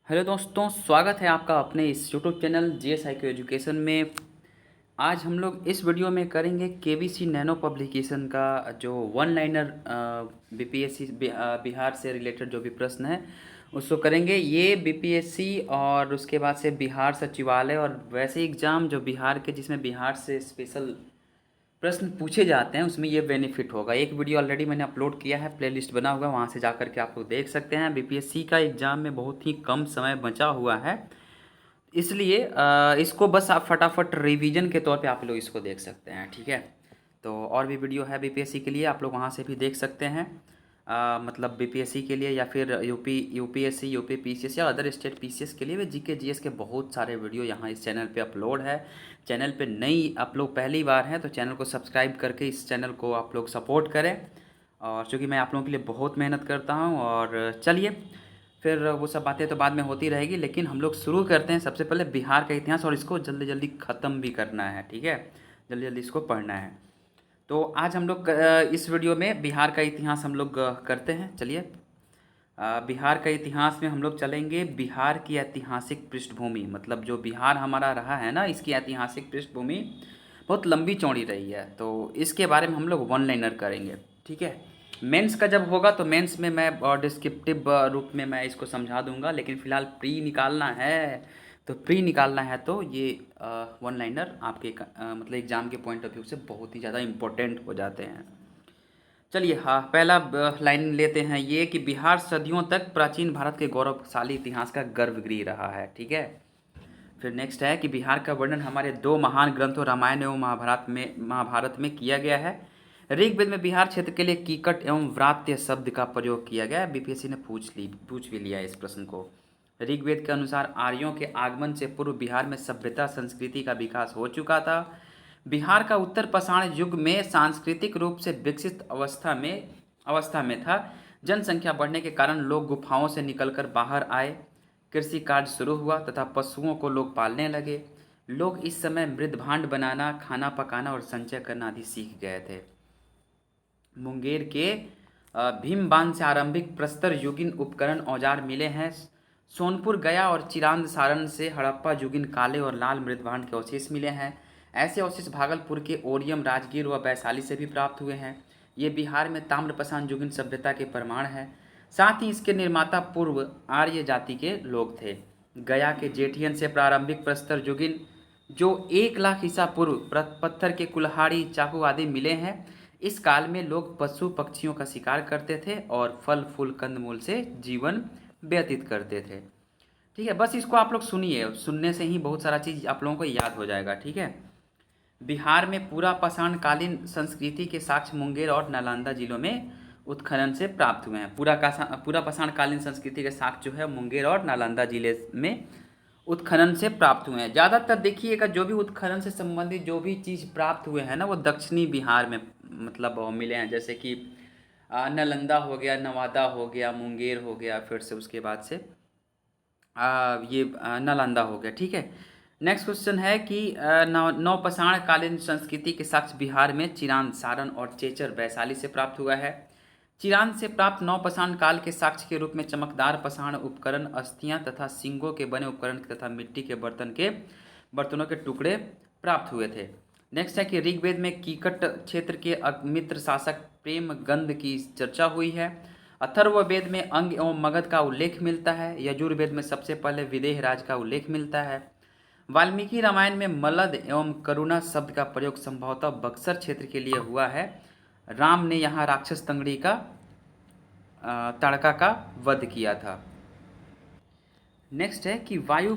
Hello दोस्तों, स्वागत है आपका अपने इस यूट्यूब चैनल जीएसआईक्यू एजुकेशन में। आज हम लोग इस वीडियो में करेंगे केबीसी नैनो पब्लिकेशन का जो वन लाइनर बीपीएससी बिहार से रिलेटेड जो भी प्रश्न है उसको करेंगे। ये बीपीएससी और उसके बाद से बिहार सचिवालय और वैसे एग्ज़ाम जो बिहार के जिसमें बिहार से स्पेशल प्रश्न पूछे जाते हैं उसमें ये बेनिफिट होगा। एक वीडियो ऑलरेडी मैंने अपलोड किया है, प्लेलिस्ट बना हुआ, वहाँ से जा कर के आप लोग देख सकते हैं। बीपीएससी का एग्ज़ाम में बहुत ही कम समय बचा हुआ है, इसलिए इसको बस आप फटाफट रिवीजन के तौर पे आप लोग इसको देख सकते हैं, ठीक है। तो और भी वीडियो है बीपीएससी के लिए, आप लोग वहाँ से भी देख सकते हैं। मतलब बीपीएससी के लिए या फिर यूपीएससी, यूपी पीसीएस या अदर स्टेट पीसीएस के लिए भी जीके जीएस के बहुत सारे वीडियो यहाँ इस चैनल पे अपलोड है। चैनल पे नई आप लोग पहली बार हैं तो चैनल को सब्सक्राइब करके इस चैनल को आप लोग सपोर्ट करें, और चूँकि मैं आप लोगों के लिए बहुत मेहनत करता हूँ। और चलिए फिर वो सब बातें तो बाद में होती रहेगी, लेकिन हम लोग शुरू करते हैं। सबसे पहले बिहार का इतिहास, और इसको जल्दी जल्दी ख़त्म भी करना है, ठीक है। जल्दी जल्दी इसको पढ़ना है। तो आज हम लोग इस वीडियो में बिहार का इतिहास हम लोग करते हैं। चलिए, बिहार का इतिहास में हम लोग चलेंगे बिहार की ऐतिहासिक पृष्ठभूमि, मतलब जो बिहार हमारा रहा है ना, इसकी ऐतिहासिक पृष्ठभूमि बहुत लंबी चौड़ी रही है। तो इसके बारे में हम लोग वन लाइनर करेंगे, ठीक है। मेंस का जब होगा तो मेंस में मैं और डिस्क्रिप्टिव रूप में मैं इसको समझा दूंगा, लेकिन फ़िलहाल प्री निकालना है। तो प्री निकालना है तो ये वन लाइनर आपके मतलब एग्ज़ाम के पॉइंट ऑफ व्यू से बहुत ही ज़्यादा इम्पोर्टेंट हो जाते हैं। चलिए, हाँ, पहला लाइन लेते हैं ये कि बिहार सदियों तक प्राचीन भारत के गौरवशाली इतिहास का गर्भगृह रहा है, ठीक है। फिर नेक्स्ट है कि बिहार का वर्णन हमारे दो महान ग्रंथों रामायण एवं महाभारत में किया गया है। ऋग्वेद में बिहार क्षेत्र के लिए कीकट एवं व्रात्य शब्द का प्रयोग किया गया है। बीपीएससी ने पूछ भी लिया इस प्रश्न को। ऋग्वेद के अनुसार आर्यों के आगमन से पूर्व बिहार में सभ्यता संस्कृति का विकास हो चुका था। बिहार का उत्तर पाषाण युग में सांस्कृतिक रूप से विकसित अवस्था में था। जनसंख्या बढ़ने के कारण लोग गुफाओं से निकलकर बाहर आए। कृषि कार्य शुरू हुआ तथा पशुओं को लोग पालने लगे। लोग इस समय मृदभांड बनाना, खाना पकाना और संचय करना आदि सीख गए थे। मुंगेर के भीम बांध से आरंभिक प्रस्तर युगीन उपकरण औजार मिले हैं। सोनपुर, गया और चिरांद सारण से हड़प्पा युगीन काले और लाल मृदभांड के अवशेष मिले हैं। ऐसे अवशेष भागलपुर के ओरियम, राजगीर व वैशाली से भी प्राप्त हुए हैं। ये बिहार में ताम्रपाषाण युगीन सभ्यता के प्रमाण हैं। साथ ही इसके निर्माता पूर्व आर्य जाति के लोग थे। गया के जेठियन से प्रारंभिक प्रस्तर युगीन जो 1 लाख ईसा पूर्व पत्थर के कुल्हाड़ी, चाकू आदि मिले हैं। इस काल में लोग पशु पक्षियों का शिकार करते थे और फल फूल कंदमूल से जीवन व्यतीत करते थे, ठीक है। बस इसको आप लोग सुनिए, सुनने से ही बहुत सारा चीज़ आप लोगों को याद हो जाएगा, ठीक है। बिहार में पूरा पाषाण कालीन संस्कृति के साक्ष्य मुंगेर और नालंदा जिलों में उत्खनन से प्राप्त हुए हैं। पूरा पाषाण कालीन संस्कृति के साक्ष्य जो है मुंगेर और नालंदा जिले में उत्खनन से प्राप्त हुए हैं। ज़्यादातर देखिएगा जो भी उत्खनन से संबंधित जो भी चीज़ प्राप्त हुए हैं ना, वो दक्षिणी बिहार में मतलब मिले हैं। जैसे कि नालंदा हो गया, नवादा हो गया, मुंगेर हो गया, फिर से उसके बाद से ये नालंदा हो गया, ठीक है। नेक्स्ट क्वेश्चन है कि नवपाषाण कालीन संस्कृति के साक्ष्य बिहार में चिरांद, सारण और चेचर, वैशाली से प्राप्त हुआ है। चिरांद से प्राप्त नवपाषाण काल के साक्ष्य के रूप में चमकदार पाषाण उपकरण, अस्थियां तथा सिंगों के बने उपकरण तथा मिट्टी के बर्तनों के टुकड़े प्राप्त हुए थे। नेक्स्ट है कि ऋग्वेद में कीकट क्षेत्र के मित्र शासक प्रेम गंध की चर्चा हुई है। अथर्ववेद में अंग एवं मगध का उल्लेख मिलता है। यजुर्वेद में सबसे पहले विदेह राज का उल्लेख मिलता है। वाल्मीकि रामायण में मलद एवं करुणा शब्द का प्रयोग संभवतः बक्सर क्षेत्र के लिए हुआ है। राम ने यहाँ राक्षस तंगड़ी का ताड़का का वध किया था। नेक्स्ट है कि वायु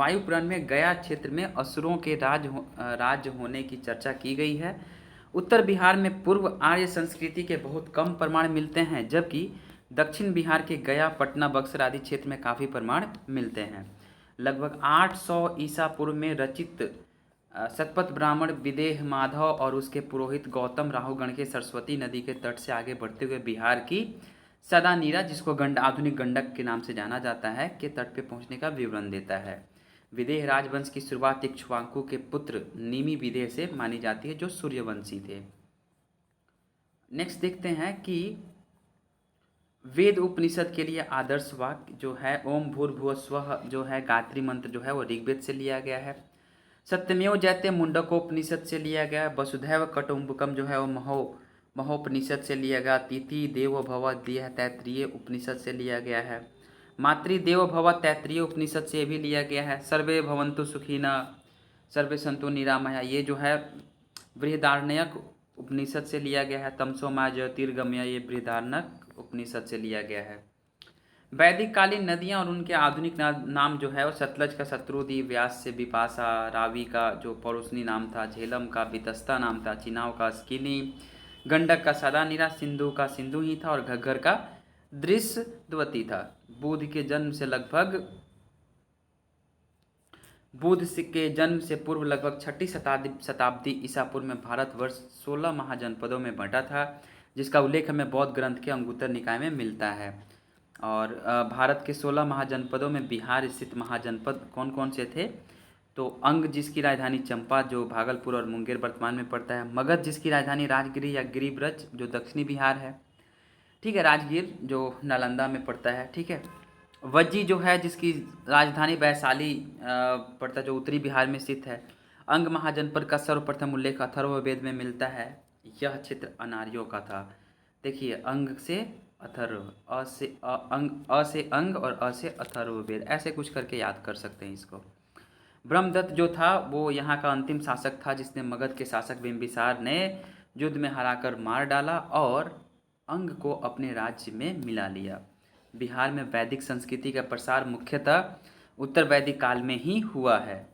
पुराण में गया क्षेत्र में असुरों के राज्य होने की चर्चा की गई है। उत्तर बिहार में पूर्व आर्य संस्कृति के बहुत कम प्रमाण मिलते हैं, जबकि दक्षिण बिहार के गया, पटना, बक्सर आदि क्षेत्र में काफ़ी प्रमाण मिलते हैं। लगभग 800 ईसा पूर्व में रचित शतपथ ब्राह्मण विदेह माधव और उसके पुरोहित गौतम राहुगण के सरस्वती नदी के तट से आगे बढ़ते हुए बिहार की सदानीरा, जिसको आधुनिक गंडक के नाम से जाना जाता है, के तट पे पहुंचने का विवरण देता है। विदेह राजवंश की शुरुआत इक्ष्वाकु के पुत्र निमि विदेह से मानी जाती है, जो सूर्यवंशी थे। नेक्स्ट देखते हैं कि वेद उपनिषद के लिए आदर्श वाक्य जो है ओम भूर्भुवः स्वः जो है गायत्री मंत्र जो है वो ऋग्वेद से लिया गया है। सत्यमेव जयते मुंडकोपनिषद से लिया गया। वसुधैव कटुम्बकम जो है वो महोपनिषद से लिया गया। तिथि देवो भव यह तैत्तिरीय उपनिषद से लिया गया है। मातृदेवो भव तैत्तिरीय उपनिषद से भी लिया गया है। सर्वे भवन्तु सुखिनः सर्वे सन्तु निरामया ये जो है बृहदारण्यक उपनिषद से लिया गया है। तमसो मा ज्योतिर्गमय ये बृहदारण्यक उपनिषद से लिया गया है। वैदिक कालीन नदियाँ और उनके आधुनिक नाम जो है वो सतलज का शत्रुदी, व्यास से बिपाशा, रावी का जो पड़ोसनी नाम था, झेलम का वितस्ता नाम था, चिनाव का स्किनी, गंडक का सदानीरा, सिंधु का सिंधु ही था और घग्गर का दृश्यवती था। बुद्ध के जन्म से पूर्व लगभग 6ठी शताब्दी ईसा पूर्व में भारतवर्ष 16 महाजनपदों में बंटा था, जिसका उल्लेख हमें बौद्ध ग्रंथ के अंगुत्तर निकाय में मिलता है। और भारत के 16 महाजनपदों में बिहार स्थित महाजनपद कौन कौन से थे? तो अंग जिसकी राजधानी चंपा जो भागलपुर और मुंगेर वर्तमान में पड़ता है। मगध जिसकी राजधानी राजगिरी या गिरिब्रज जो दक्षिणी बिहार है, ठीक है। राजगीर जो नालंदा में पड़ता है, ठीक है। वज्जी जो है जिसकी राजधानी वैशाली पड़ता है जो उत्तरी बिहार में स्थित है। अंग महाजनपद का सर्वप्रथम उल्लेख अथर्ववेद में मिलता है। यह क्षेत्र अनार्यों का था। देखिए अंग से अथर्व, अ से अंग और अ से अथर्ववेद, ऐसे कुछ करके याद कर सकते हैं इसको। ब्रह्मदत्त जो था वो यहाँ का अंतिम शासक था, जिसने मगध के शासक बिंबिसार ने युद्ध में हराकर मार डाला और अंग को अपने राज्य में मिला लिया। बिहार में वैदिक संस्कृति का प्रसार मुख्यतः उत्तर वैदिक काल में ही हुआ है।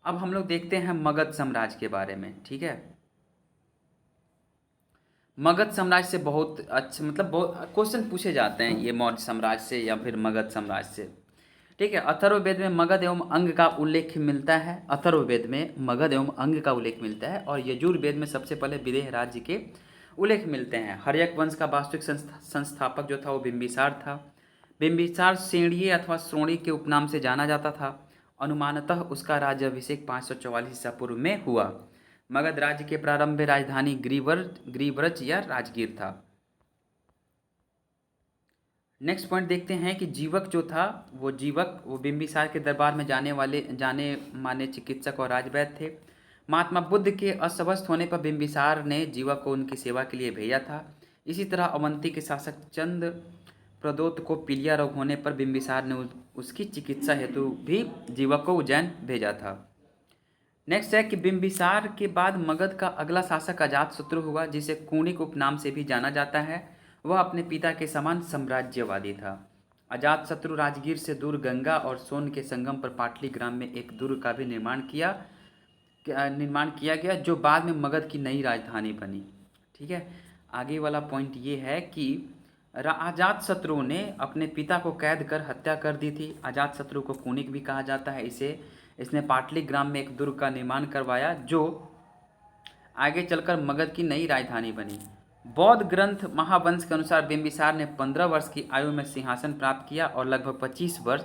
अब हम लोग देखते हैं मगध साम्राज्य के बारे में, ठीक है। मगध साम्राज्य से बहुत अच्छा मतलब बहुत क्वेश्चन पूछे जाते हैं ये मौर्य साम्राज्य से या फिर मगध साम्राज्य से, ठीक है। अथर्ववेद में मगध एवं अंग का उल्लेख मिलता है। अथर्ववेद में मगध एवं अंग का उल्लेख मिलता है और यजुर्वेद में सबसे पहले विदेह राज्य के उल्लेख मिलते हैं। हर्यक वंश का वास्तविक संस्थापक जो था वो बिंबिसार था। बिंबिसार सेणीय अथवा श्रोणी के उपनाम से जाना जाता था। अनुमानतः उसका राज्याभिषेक 544 ईसा पूर्व में हुआ। मगध राज्य के प्रारंभ में राजधानी ग्रीव्रज या राजगीर था। नेक्स्ट पॉइंट देखते हैं कि जीवक जो था वो बिंबिसार के दरबार में जाने माने चिकित्सक और राजवैद्य थे। महात्मा बुद्ध के अस्वस्थ होने पर बिंबिसार ने जीवक को उनकी सेवा के लिए भेजा था। इसी तरह अवंती के शासक चंद प्रदोत को पीलिया रोग होने पर बिंबिसार ने उसकी चिकित्सा हेतु भी जीवक को उज्जैन भेजा था। नेक्स्ट है कि बिंबिसार के बाद मगध का अगला शासक अजातशत्रु हुआ, जिसे कूणिक उपनाम से भी जाना जाता है। वह अपने पिता के समान साम्राज्यवादी था। अजातशत्रु राजगीर से दूर गंगा और सोन के संगम पर पाटली ग्राम में एक दुर्ग का भी निर्माण किया गया, जो बाद में मगध की नई राजधानी बनी, ठीक है। आगे वाला पॉइंट ये है कि अजातशत्रु ने अपने पिता को कैद कर हत्या कर दी थी। अजातशत्रु को कूणिक भी कहा जाता है। इसने पाटली ग्राम में एक दुर्ग का निर्माण करवाया, जो आगे चलकर मगध की नई राजधानी बनी। बौद्ध ग्रंथ महावंश के अनुसार बिंबिसार ने 15 वर्ष की आयु में सिंहासन प्राप्त किया और लगभग 50 वर्ष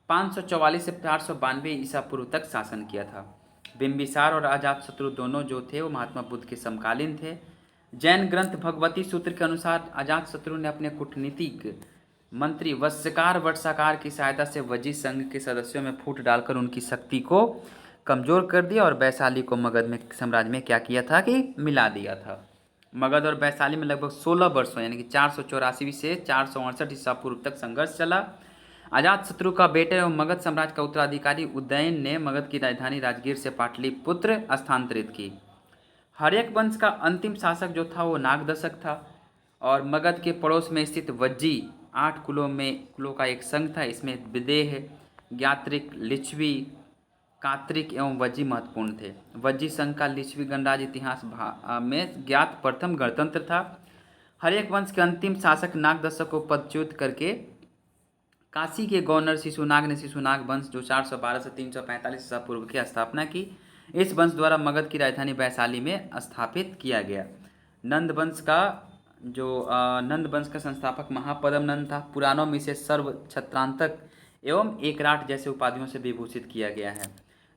544 से 492 ईसा पूर्व तक शासन किया था। बिंबिसार और अजातशत्रु दोनों जो थे वो महात्मा बुद्ध के समकालीन थे। जैन ग्रंथ भगवती सूत्र के अनुसार अजातशत्रु ने अपने कूटनीतिक मंत्री वर्षाकार की सहायता से वजी संघ के सदस्यों में फूट डालकर उनकी शक्ति को कमज़ोर कर दिया और वैशाली को मगध में साम्राज्य में क्या किया था कि मिला दिया था। मगध और वैशाली में लगभग 16 वर्षों यानी कि 484 से 468 ईसा पूर्व तक संघर्ष चला। अजातशत्रु का बेटे एवं मगध साम्राज्य का उत्तराधिकारी उदयन ने मगध की राजधानी राजगीर से पाटलिपुत्र स्थानांतरित की। हर्यक वंश का अंतिम शासक जो था वो नागदशक था और मगध के पड़ोस में स्थित वज्जी 8 कुलों का एक संघ था। इसमें विदेह, ज्ञात्रिक, लिच्छवी, कात्रिक एवं वज्जी महत्वपूर्ण थे। वज्जी संघ का लिच्छवी गणराज्य इतिहास में ज्ञात प्रथम गणतंत्र था। हर्यक वंश के अंतिम शासक नागदशक को पदच्युत करके काशी के गवर्नर शिशुनाग ने शिशुनाग वंश जो 412 से 345 ईसा पूर्व की स्थापना की। इस वंश द्वारा मगध की राजधानी वैशाली में स्थापित किया गया। नंद वंश का संस्थापक महापद्म नंद था। पुराणों में इसे सर्व छत्रांतक एवं एकराट जैसे उपाधियों से विभूषित किया गया है।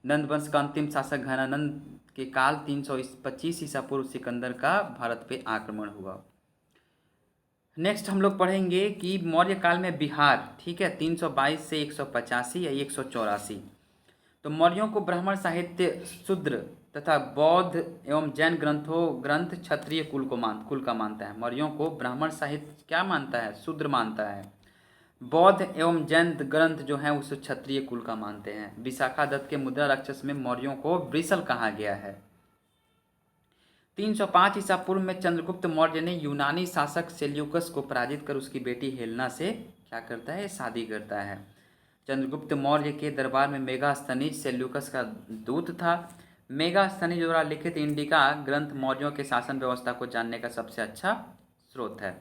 नंद वंश का अंतिम शासक घनानंद के काल 325 ईसा पूर्व सिकंदर का भारत पे आक्रमण हुआ। नेक्स्ट हम लोग पढ़ेंगे कि मौर्य काल में बिहार, ठीक है, 322 से 185 या 184। तो मौर्यों को ब्राह्मण साहित्य, शूद्र तथा बौद्ध एवं जैन ग्रंथ क्षत्रिय कुल का मानता है। मौर्यों को ब्राह्मण साहित्य क्या मानता है? शूद्र मानता है। बौद्ध एवं जैन ग्रंथ जो हैं उसे क्षत्रिय कुल का मानते हैं। विशाखा दत्त के मुद्रा राक्षस में मौर्यों को वृषल कहा गया है। 305 ईसा पूर्व में चंद्रगुप्त मौर्य ने यूनानी शासक सेल्यूकस को पराजित कर उसकी बेटी हेलेना से क्या करता है? शादी करता है। चंद्रगुप्त मौर्य के दरबार में मेगास्थनीज सेल्यूकस का दूत था। मेगास्थनीज द्वारा लिखित इंडिका ग्रंथ मौर्यों के शासन व्यवस्था को जानने का सबसे अच्छा स्रोत है।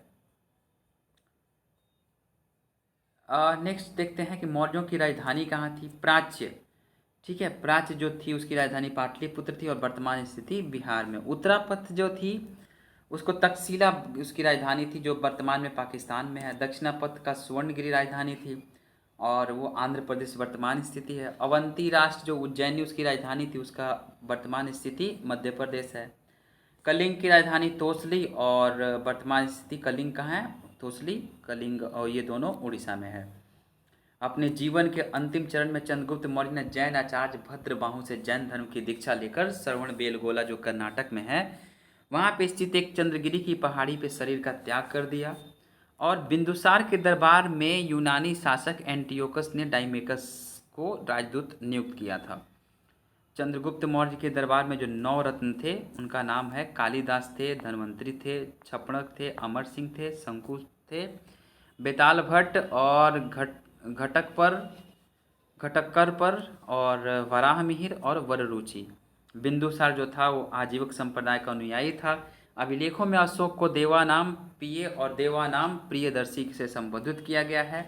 नेक्स्ट देखते हैं कि मौर्यों की राजधानी कहाँ थी? प्राच्य, ठीक है, प्राच्य जो थी उसकी राजधानी पाटलिपुत्र थी और वर्तमान स्थिति बिहार में। उत्तरापथ जो थी उसको तक्षशिला उसकी राजधानी थी जो वर्तमान में पाकिस्तान में है। दक्षिणापथ का स्वर्णगिरी राजधानी थी और वो आंध्र प्रदेश वर्तमान स्थिति है। अवंती राष्ट्र जो उज्जैनी उसकी राजधानी थी उसका वर्तमान स्थिति मध्य प्रदेश है। कलिंग की राजधानी तोसली और वर्तमान स्थिति कलिंग कहाँ है? तोसली, कलिंग, और ये दोनों उड़ीसा में है। अपने जीवन के अंतिम चरण में चंद्रगुप्त मौर्य ने जैन आचार्य भद्रबाहु से जैन धर्म की दीक्षा लेकर श्रवणबेलगोला जो कर्नाटक में है वहाँ पे स्थित एक चंद्रगिरी की पहाड़ी पे शरीर का त्याग कर दिया और बिंदुसार के दरबार में यूनानी शासक एंटियोकस ने डाइमेकस को राजदूत नियुक्त किया था। चंद्रगुप्त मौर्य के दरबार में जो 9 रत्न थे उनका नाम है कालिदास थे, धन्वंतरी थे, छपणक थे, अमर सिंह थे, शंकु थे, बेताल भट्ट और घटक्कर पर और वराह मिहिर और वररुचि। बिंदुसार जो था वो आजीवक संप्रदाय का अनुयायी था। अभिलेखों में अशोक को देवानाम प्रिय और देवानाम प्रियदर्शी से संबोधित किया गया है।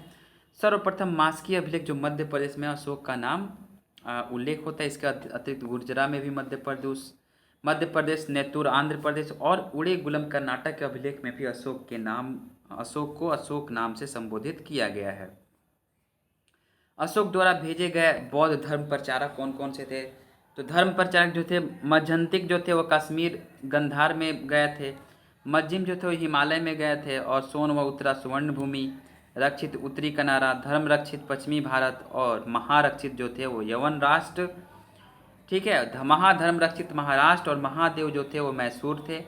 सर्वप्रथम मास्की अभिलेख जो मध्य प्रदेश में अशोक का नाम उल्लेख होता है। इसके अतिरिक्त गुर्जरा में भी मध्य प्रदेश, नेतुर आंध्र प्रदेश और उड़ेगुलम कर्नाटक के अभिलेख में भी अशोक को अशोक नाम से संबोधित किया गया है। अशोक द्वारा भेजे गए बौद्ध धर्म प्रचारक कौन कौन से थे? तो धर्म प्रचारक जो थे मज्झंतिक जो थे वो कश्मीर गंधार में गए थे, मज्जिम जो थे वो हिमालय में गए थे और सोन व उत्तरा सुवर्ण भूमि, रक्षित उत्तरी कनारा, धर्म रक्षित पश्चिमी भारत और महारक्षित जो थे वो यवन राष्ट्र, ठीक है, महाधर्म रक्षित महाराष्ट्र और महादेव जो थे वो मैसूर थे,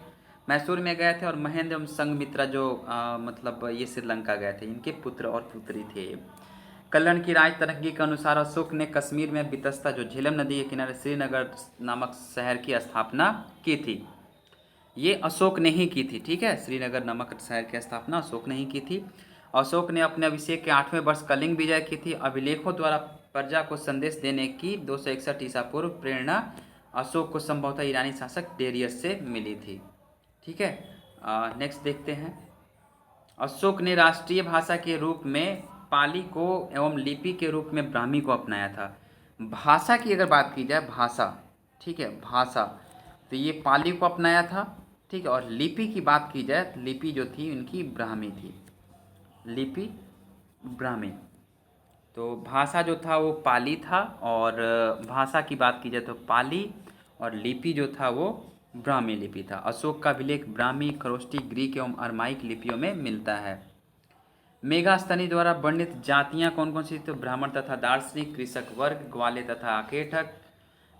मैसूर में गए थे। और महेंद्र एवं संघमित्रा जो मतलब ये श्रीलंका गए थे, इनके पुत्र और पुत्री थे। कल्याण की राज तरंगी के अनुसार अशोक ने कश्मीर में बितस्ता जो झेलम नदी के किनारे श्रीनगर नामक शहर की स्थापना की थी। ये अशोक ने ही की थी, ठीक है, श्रीनगर नामक शहर की स्थापना अशोक ने ही की थी। अशोक ने अपने अभिषेक के 8वें वर्ष कलिंग विजय की थी। अभिलेखों द्वारा प्रजा को संदेश देने की 261 ईसा पूर्व प्रेरणा अशोक को संभवतः ईरानी शासक डेरियस से मिली थी, ठीक है। नेक्स्ट देखते हैं। अशोक ने राष्ट्रीय भाषा के रूप में पाली को एवं लिपि के रूप में ब्राह्मी को अपनाया था। भाषा की अगर बात की जाए, भाषा, ठीक है, भाषा, तो ये पाली को अपनाया था, ठीक है। और लिपि की बात की जाए तो लिपि जो थी इनकी ब्राह्मी थी, लिपि ब्राह्मी। तो भाषा जो था वो पाली था और भाषा की बात की जाए तो पाली और लिपि जो था वो ब्राह्मी लिपि था। अशोक का अभिलेख ब्राह्मी, खरोष्टी, ग्रीक एवं अरमाइक लिपियों में मिलता है। मेगास्थनी द्वारा वर्णित जातियां कौन कौन सी? तो ब्राह्मण तथा दार्शनिक, कृषक वर्ग, ग्वाले तथा आकेठक,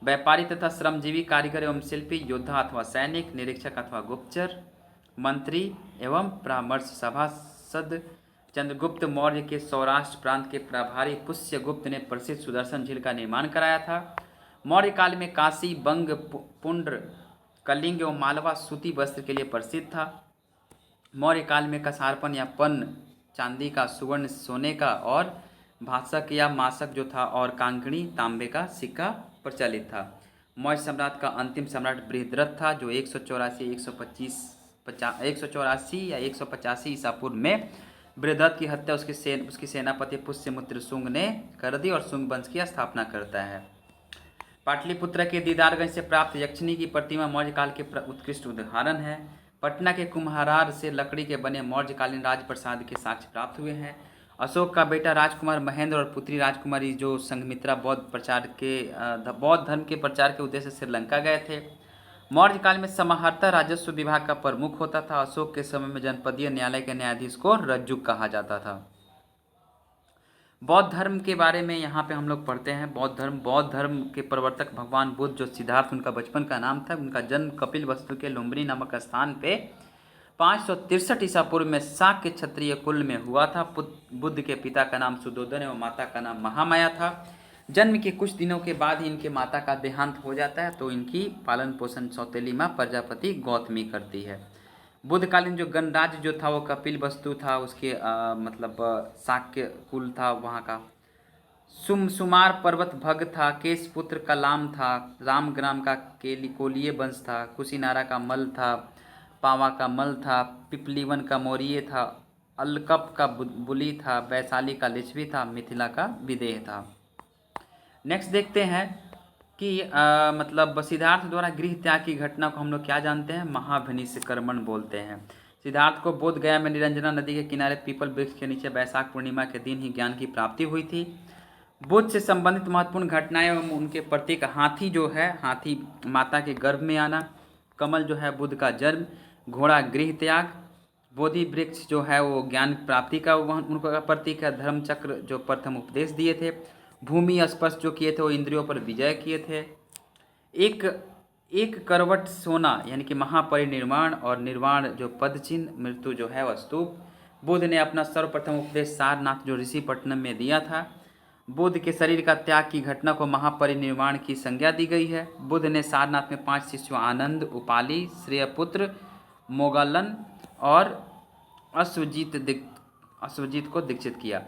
व्यापारी तथा श्रमजीवी, कारीगर एवं शिल्पी, योद्धा अथवा सैनिक, निरीक्षक अथवा गुप्तचर, मंत्री एवं परामर्श सभासद। चंद्रगुप्त मौर्य के सौराष्ट्र प्रांत के प्रभारी पुष्यगुप्त ने प्रसिद्ध सुदर्शन झील का निर्माण कराया था। मौर्य काल में काशी, बंग, पुंड्र, कलिंग एवं मालवा सूती वस्त्र के लिए प्रसिद्ध था। मौर्य काल में कसारपन या पन चांदी का, सुवर्ण सोने का और भाषक या मासक जो था और कांकड़ी तांबे का सिक्का प्रचलित था। मौर्य सम्राट का अंतिम सम्राट बृहद्रथ था जो 184 या 185 ईसा पूर्व में बृहद्रथ की हत्या उसकी सेनापति पुष्यमित्र शुंग ने कर दी और शुंग वंश की स्थापना करता है। पाटलिपुत्र के दीदारगंज से प्राप्त यक्षिणी की प्रतिमा मौर्य काल के उत्कृष्ट उदाहरण है। पटना के कुम्हारार से लकड़ी के बने मौर्यकालीन राजप्रसाद के साक्ष्य प्राप्त हुए हैं। अशोक का बेटा राजकुमार महेंद्र और पुत्री राजकुमारी जो संघमित्रा बौद्ध धर्म के प्रचार के उद्देश्य से श्रीलंका गए थे। मौर्य काल में समाहर्ता राजस्व विभाग का प्रमुख होता था। अशोक के समय में जनपदीय न्यायालय के न्यायाधीश को रज्जुक कहा जाता था। बौद्ध धर्म के बारे में यहाँ पे हम लोग पढ़ते हैं। बौद्ध धर्म के प्रवर्तक भगवान बुद्ध, जो सिद्धार्थ उनका बचपन का नाम था, उनका जन्म कपिल वस्तु के लुम्बिनी नामक स्थान पे 563 ईसा पूर्व में शाक्य क्षत्रिय कुल में हुआ था। बुद्ध के पिता का नाम सुदोधन एवं माता का नाम महामाया था। जन्म के कुछ दिनों के बाद ही इनके माता का देहांत हो जाता है, तो इनकी पालन पोषण सौतेली माँ प्रजापति गौतमी करती है। बुद्धकालीन जो गणराज्य जो था वो कपिल वस्तु था, उसके मतलब शाक्य कुल था वहाँ का। सुमार पर्वत भग था, केश पुत्र का लाम था, रामग्राम का कोलीय वंश था, कुशीनारा का मल था, पावा का मल था, पिपलीवन का मौर्य था, अलकप का बुली था, वैशाली का लिच्छवी था, मिथिला का विदेह था। नेक्स्ट देखते हैं कि मतलब सिद्धार्थ द्वारा गृह त्याग की घटना को हम लोग क्या जानते हैं, महाभिनिष्क्रमण बोलते हैं। सिद्धार्थ को बोध गया में निरंजना नदी के किनारे पीपल वृक्ष के नीचे वैशाख पूर्णिमा के दिन ही ज्ञान की प्राप्ति हुई थी। बुद्ध से संबंधित महत्वपूर्ण घटनाएं एवं उनके प्रतीक हाथी जो है, हाथी माता के गर्भ में आना, कमल जो है बुद्ध का जन्म, घोड़ा गृह त्याग, बोधि वृक्ष जो है वो ज्ञान प्राप्ति का उनका प्रतीक है, धर्म चक्र जो प्रथम उपदेश दिए थे, भूमि स्पर्श जो किए थे वो इंद्रियों पर विजय किए थे, एक करवट सोना यानी कि महापरिनिर्वाण और निर्वाण जो पद चिन्ह, मृत्यु जो है वह स्तूप। बुद्ध ने अपना सर्वप्रथम उपदेश सारनाथ जो ऋषिपट्टनम में दिया था। बुद्ध के शरीर का त्याग की घटना को महापरिनिर्वाण की संज्ञा दी गई है। बुद्ध ने सारनाथ में 5 शिष्यों आनंद, उपाली, श्रेयपुत्र, मोगलन और अश्वजीत को दीक्षित किया।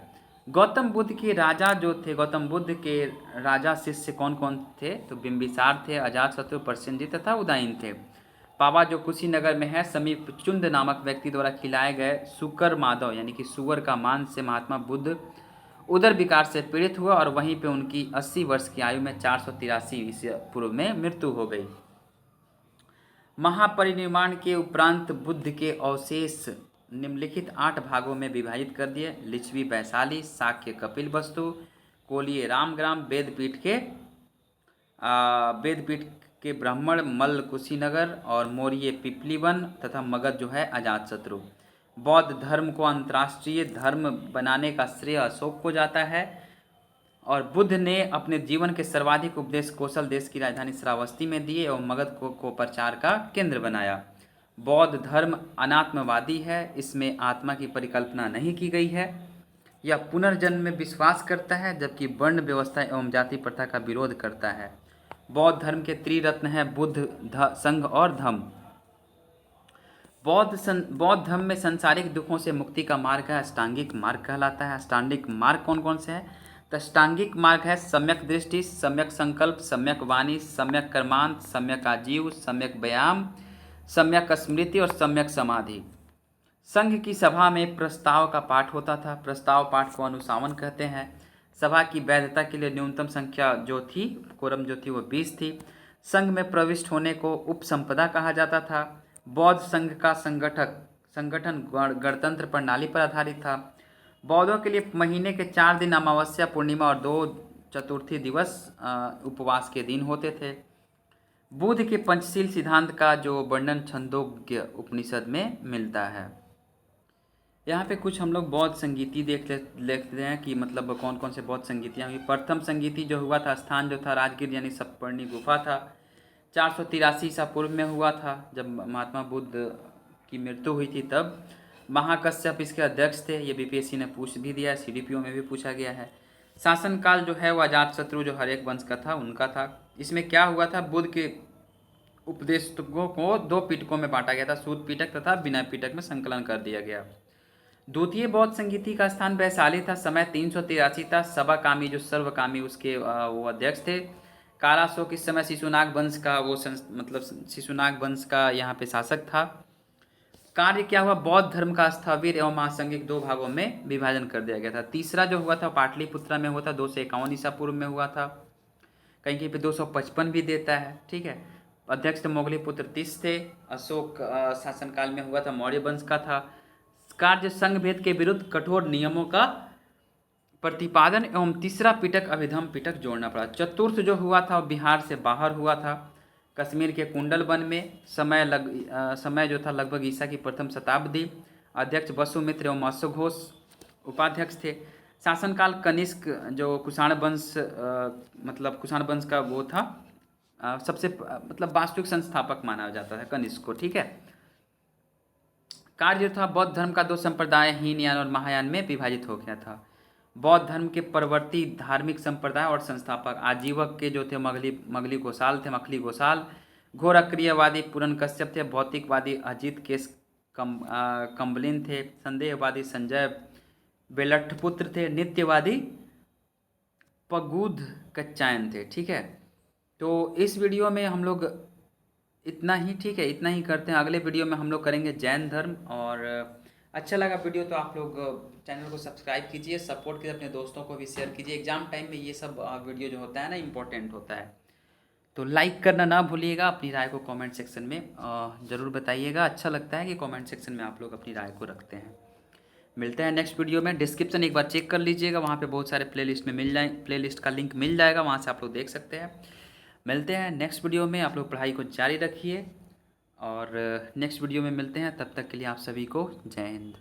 गौतम बुद्ध के राजा जो थे, गौतम बुद्ध के राजा शिष्य कौन कौन थे, तो बिंबिसार थे, अजातशत्रु, प्रसेनजित तथा उदयन थे। पावा जो कुशीनगर में है, समीप चुंद नामक व्यक्ति द्वारा खिलाए गए सुकर माधव यानी कि सुअर का मांस से महात्मा बुद्ध उदर विकार से पीड़ित हुआ और वहीं पे उनकी 80 वर्ष की आयु में 483 ईसा पूर्व में मृत्यु हो गई। महापरिनिर्वाण के उपरांत बुद्ध के अवशेष निम्नलिखित 8 भागों में विभाजित कर दिए। लिच्छवी वैशाली, शाक्य कपिल वस्तु, कोलीय रामग्राम, वेदपीठ के ब्राह्मण मल्ल कुशीनगर और मौर्य पिपलीवन तथा मगध जो है अजातशत्रु। बौद्ध धर्म को अंतर्राष्ट्रीय धर्म बनाने का श्रेय अशोक को जाता है और बुद्ध ने अपने जीवन के सर्वाधिक उपदेश कौशल देश की राजधानी श्रावस्ती में दिए और मगध को प्रचार का केंद्र बनाया। बौद्ध धर्म अनात्मवादी है, इसमें आत्मा की परिकल्पना नहीं की गई है। यह पुनर्जन्म में विश्वास करता है, जबकि वर्ण व्यवस्था एवं जाति प्रथा का विरोध करता है। बौद्ध धर्म के त्रिरत्न हैं बुद्ध, संघ और धम्म। बौद्ध धर्म में सांसारिक दुखों से मुक्ति का मार्ग है अष्टांगिक मार्ग कहलाता है। अष्टांगिक मार्ग कौन कौन से हैं? तो अष्टांगिक मार्ग है सम्यक दृष्टि, सम्यक संकल्प, सम्यक वाणी, सम्यक कर्मांत, सम्यक आजीव, सम्यक व्यायाम, सम्यक स्मृति और सम्यक समाधि। संघ की सभा में प्रस्ताव का पाठ होता था। प्रस्ताव पाठ को अनुशासन कहते हैं। सभा की वैधता के लिए न्यूनतम संख्या जो थी, कोरम जो थी वो 20 थी। संघ में प्रविष्ट होने को उपसंपदा कहा जाता था। बौद्ध संघ का संगठन गणतंत्र प्रणाली पर आधारित था। बौद्धों के लिए महीने के 4 दिन अमावस्या, पूर्णिमा और 2 चतुर्थी दिवस उपवास के दिन होते थे। बुद्ध के पंचशील सिद्धांत का जो वर्णन छंदोग्य उपनिषद में मिलता है। यहाँ पे कुछ हम लोग बौद्ध संगीति देख लेते हैं कि मतलब कौन कौन से बौद्ध संगीतियाँ हुई। प्रथम संगीति जो हुआ था, स्थान जो था राजगीर यानी सप्तपर्णी गुफा था। 483 ईसा पूर्व में हुआ था, जब महात्मा बुद्ध की मृत्यु हुई थी। तब महाकश्यप इसके अध्यक्ष थे। ये बीपीएससी ने पूछ भी दिया है, सीडीपीओ में भी पूछा गया है। शासनकाल जो है वो अजातशत्रु जो हर एक वंश का था उनका था। इसमें क्या हुआ था, बुद्ध के उपदेशकों को 2 पिटकों में बांटा गया था, सूत पिटक तथा विनय पिटक में संकलन कर दिया गया। द्वितीय बौद्ध संगीति का स्थान वैशाली था। समय 383 था। सभाकामी जो सर्वकामी उसके वो अध्यक्ष थे। कालाशोक इस समय शिशुनाग वंश का मतलब शिशुनाग वंश का यहाँ पे शासक था। कार्य क्या हुआ, बौद्ध धर्म का स्थविर एवं महासंगिक 2 भागों में विभाजन कर दिया गया था। तीसरा जो हुआ था पाटलिपुत्रा में हुआ था, 251 ईसा पूर्व में हुआ था। कहीं कहीं पे 255 भी देता है, ठीक है। अध्यक्ष मोगलीपुत्र तीस थे। अशोक शासनकाल में हुआ था, मौर्य वंश का था। कार्य संघ भेद के विरुद्ध कठोर नियमों का प्रतिपादन एवं तीसरा पिटक अभिधम पिटक जोड़ना पड़ा। चतुर्थ जो हुआ था बिहार से बाहर हुआ था। कश्मीर के कुंडल वन में समय जो था लगभग ईसा की प्रथम शताब्दी। अध्यक्ष वसुमित्र एवं अश्व घोष उपाध्यक्ष थे। शासनकाल कनिष्क जो कुषाण वंश मतलब कुषाण वंश का वो था सबसे मतलब वास्तविक संस्थापक माना जाता था कनिष्क को। ठीक है। कार्य जो था बौद्ध धर्म का दो संप्रदाय हीनयान और महायान में विभाजित हो गया था। बौद्ध धर्म के परवर्ती धार्मिक संप्रदाय और संस्थापक आजीवक के जो थे मगली घोषाल, घोर अक्रियवादी पूरन कश्यप थे, भौतिकवादी अजित केस कंबलिन थे, संदेहवादी संजय बेलट्ठपुत्र थे, नित्यवादी पगूध कच्चायन थे। ठीक है। तो इस वीडियो में हम लोग इतना ही, ठीक है, इतना ही करते हैं। अगले वीडियो में हम लोग करेंगे जैन धर्म। और अच्छा लगा वीडियो तो आप लोग चैनल को सब्सक्राइब कीजिए, सपोर्ट कीजिए, अपने दोस्तों को भी शेयर कीजिए। एग्जाम टाइम में ये सब वीडियो जो होता है ना इम्पोर्टेंट होता है। तो लाइक करना ना भूलिएगा। अपनी राय को कमेंट सेक्शन में ज़रूर बताइएगा। अच्छा लगता है कि कमेंट सेक्शन में आप लोग अपनी राय को रखते हैं। मिलते हैं नेक्स्ट वीडियो में। डिस्क्रिप्शन एक बार चेक कर लीजिएगा, वहाँ पे बहुत सारे प्लेलिस्ट का लिंक मिल जाएगा, वहाँ से आप लोग देख सकते हैं। मिलते हैं नेक्स्ट वीडियो में। आप लोग पढ़ाई को जारी रखिए और नेक्स्ट वीडियो में मिलते हैं। तब तक के लिए आप सभी को जय हिंद।